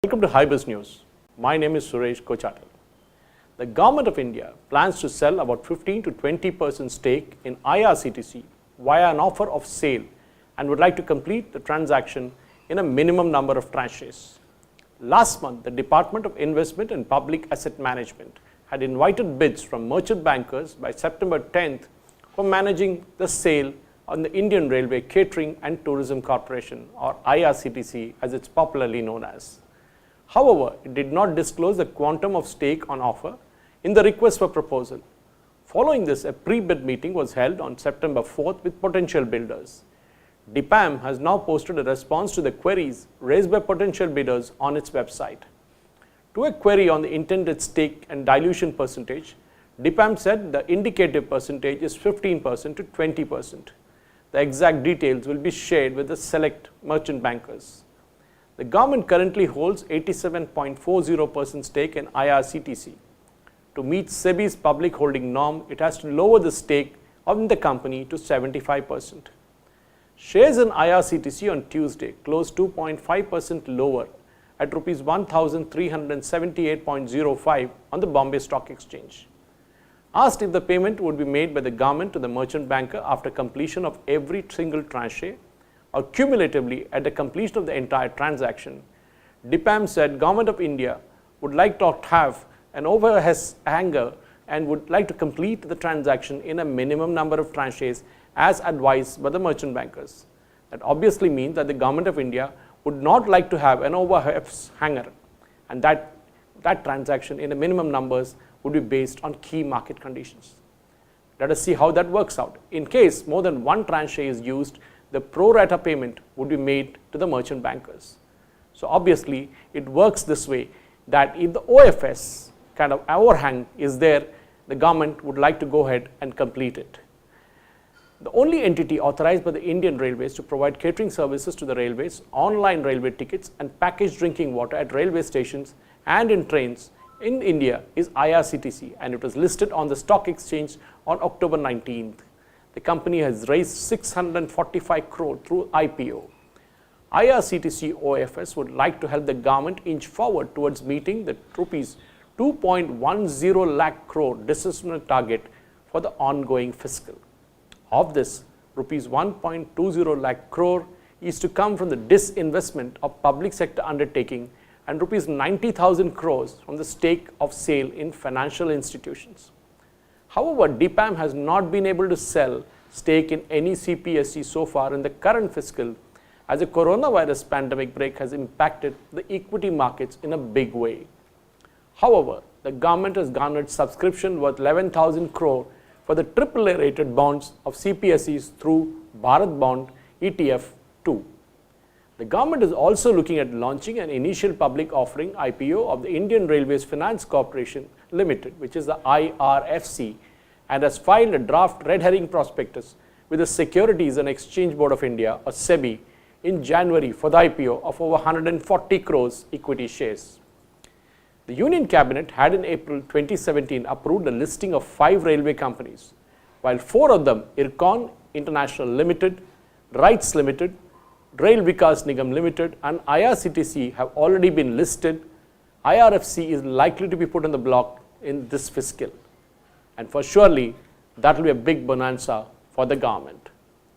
Welcome to Hybiz News. My name is Suresh Kochatal. The Government of India plans to sell about 15 to 20% stake in IRCTC via an offer of sale and would like to complete the transaction in a minimum number of tranches. Last month, the Department of Investment and Public Asset Management had invited bids from merchant bankers by September 10th for managing the sale on the Indian Railway Catering and Tourism Corporation, or IRCTC as it's popularly known as. However, it did not disclose the quantum of stake on offer in the request for proposal. Following this, a pre-bid meeting was held on September 4th with potential builders. DIPAM has now posted a response to the queries raised by potential bidders on its website. To a query on the intended stake and dilution percentage, DIPAM said the indicative percentage is 15% to 20%. The exact details will be shared with the select merchant bankers. The government currently holds 87.40% stake in IRCTC. To meet SEBI's public holding norm, it has to lower the stake of the company to 75%. Shares in IRCTC on Tuesday closed 2.5% lower at Rs 1,378.05 on the Bombay Stock Exchange. Asked if the payment would be made by the government to the merchant banker after completion of every single tranche, or cumulatively at the completion of the entire transaction, DIPAM said Government of India would like to have an overhanger and would like to complete the transaction in a minimum number of tranches as advised by the merchant bankers. That obviously means that the Government of India would not like to have an overhanger, and that transaction in a minimum numbers would be based on key market conditions. Let us see how that works out. In case more than one tranche is used, the pro rata payment would be made to the merchant bankers. So obviously, it works this way, that if the OFS kind of overhang is there, the government would like to go ahead and complete it. The only entity authorized by the Indian Railways to provide catering services to the railways, online railway tickets and packaged drinking water at railway stations and in trains in India is IRCTC, and it was listed on the stock exchange on October 19th. The company has raised 645 crore through IPO. IRCTC OFS would like to help the government inch forward towards meeting the Rs 2.10 lakh crore disbursement target for the ongoing fiscal. Of this, Rs 1.20 lakh crore is to come from the disinvestment of public sector undertaking and Rs 90,000 crores from the stake of sale in financial institutions. However, DIPAM has not been able to sell stake in any CPSE so far in the current fiscal, as the coronavirus pandemic break has impacted the equity markets in a big way. However, the government has garnered subscription worth 11,000 crore for the AAA rated bonds of CPSEs through Bharat Bond ETF 2. The government is also looking at launching an initial public offering IPO of the Indian Railways Finance Corporation Limited, which is the IRFC, and has filed a draft red herring prospectus with the Securities and Exchange Board of India, or SEBI, in January for the IPO of over 140 crores equity shares. The Union Cabinet had in April 2017 approved a listing of 5 railway companies, while 4 of them, IRCON International Limited, RITES Limited, Rail Vikas Nigam Limited and IRCTC have already been listed. IRFC is likely to be put on the block in this fiscal, and for surely that will be a big bonanza for the government.